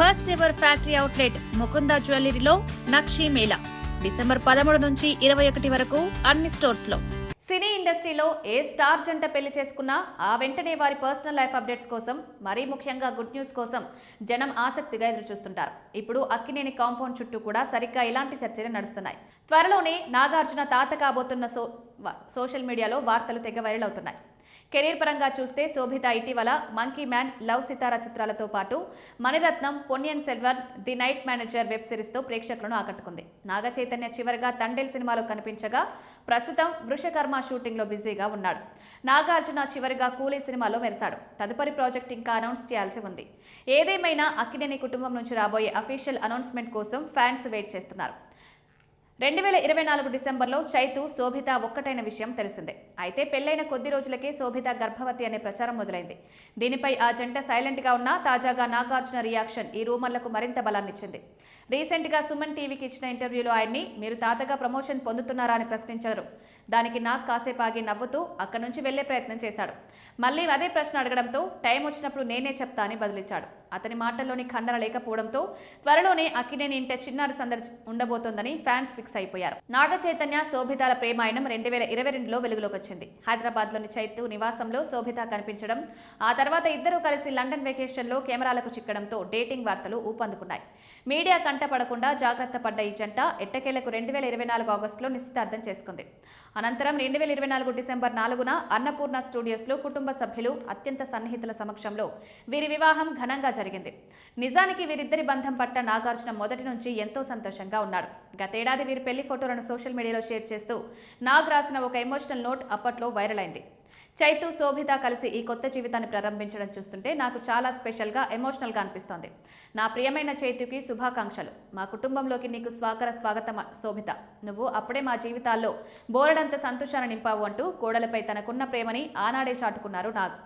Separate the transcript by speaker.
Speaker 1: First ever factory outlet Mukunda జ్యువెలరీలో నక్షి మేళా డిసెంబర్ 13 నుంచి 21 వరకు అన్ని స్టోర్స్ లో.
Speaker 2: సినీ ఇండస్ట్రీలో ఏ స్టార్ జంట పెళ్లి చేసుకున్నా ఆ వెంటనే వారి పర్సనల్ లైఫ్ అప్డేట్స్ కోసం, మరీ ముఖ్యంగా గుడ్ న్యూస్ కోసం జనం ఆసక్తిగా ఎదురుచూస్తుంటారు. ఇప్పుడు అక్కినేని కాంపౌండ్ చుట్టూ కూడా సరిగ్గా ఇలాంటి చర్చలు నడుస్తున్నాయి. త్వరలోనే నాగార్జున తాత కాబోతున్న సోషల్ మీడియాలో వార్తలు తెగ వైరల్ అవుతున్నాయి. కెరీర్ పరంగా చూస్తే శోభిత ఇటీవల మంకీ మ్యాన్, లవ్ సితారా చిత్రాలతో పాటు Maniratnam, Ponniyin Selvan, the night manager web సిరీస్తో ప్రేక్షకులను ఆకట్టుకుంది. నాగ చైతన్య చివరిగా తండేల్ సినిమాలో కనిపించగా ప్రస్తుతం వృషకర్మ షూటింగ్లో బిజీగా ఉన్నాడు. నాగార్జున చివరిగా కూలీ సినిమాలో మెరిశాడు. తదుపరి ప్రాజెక్ట్ ఇంకా అనౌన్స్ చేయాల్సి ఉంది. ఏదేమైనా అక్కినేని కుటుంబం నుంచి రాబోయే అఫీషియల్ అనౌన్స్మెంట్ కోసం ఫ్యాన్స్ వెయిట్ చేస్తున్నారు. 2024 డిసెంబర్లో చైతు, శోభిత ఒక్కటైన విషయం తెలిసిందే. అయితే పెళ్లైన కొద్ది రోజులకే శోభిత గర్భవతి అనే ప్రచారం మొదలైంది. దీనిపై ఆ జంట సైలెంట్గా ఉన్నా తాజాగా నాగార్జున రియాక్షన్ ఈ రూమర్లకు మరింత బలాన్నిచ్చింది. రీసెంట్గా సుమన్ టీవీకి ఇచ్చిన ఇంటర్వ్యూలో ఆయన్ని మీరు తాతగా ప్రమోషన్ పొందుతున్నారా అని ప్రశ్నించారు. దానికి నాగ్ కాసేపు ఆగి నవ్వుతూ అక్కడి నుంచి వెళ్లే ప్రయత్నం చేశాడు. మళ్లీ అదే ప్రశ్న అడగడంతో టైం వచ్చినప్పుడు నేనే చెప్తా అని బదిలిచ్చాడు. అతని మాటల్లోని ఖండన లేకపోవడంతో త్వరలోనే అక్కినేని ఇంట చిన్నారి సందడి ఉండబోతోందని ఫ్యాన్స్ ఫిక్స్ అయిపోయారు. నాగ చైతన్య, శోభితాల ప్రేమాయణం 2022లో వెలుగులోకి వచ్చింది. హైదరాబాద్లోని చైతు నివాసంలో శోభిత కనిపించడం, ఆ తర్వాత ఇద్దరూ కలిసి లండన్ వెకేషన్లో కెమెరాలకు చిక్కడంతో డేటింగ్ వార్తలు ఊపందుకున్నాయి. మీడియా కంటపడకుండా జాగ్రత్త పడ్డ ఈ జంట ఎట్టకేలకు 2024 ఆగస్టులో నిశ్చితార్థం చేసుకుంది. అనంతరం 2024 డిసెంబర్ 4న అన్నపూర్ణ స్టూడియోస్లో కుటుంబ సభ్యులు, అత్యంత సన్నిహితుల సమక్షంలో వీరి వివాహం ఘనంగా జరిగింది. నిజానికి వీరిద్దరి బంధం పట్ల నాగార్జున మొదటి నుంచి ఎంతో సంతోషంగా ఉన్నాడు. గతేడాది వీరి పెళ్లి ఫోటోలను సోషల్ మీడియాలో షేర్ చేస్తూ నాగ్ రాసిన ఒక ఎమోషనల్ నోట్ అప్పట్లో వైరల్ అయింది. చైతు, శోభిత కలిసి ఈ కొత్త జీవితాన్ని ప్రారంభించడం చూస్తుంటే నాకు చాలా స్పెషల్గా, ఎమోషనల్గా అనిపిస్తోంది. నా ప్రియమైన చైతుకి శుభాకాంక్షలు. మా కుటుంబంలోకి నీకు స్వాగతం శోభిత. నువ్వు అప్పుడే మా జీవితాల్లో బోలెడంత సంతోషాన్ని నింపావు అంటూ కోడలపై తనకున్న ప్రేమని ఆనాడే చాటుకున్నారు నాగ్.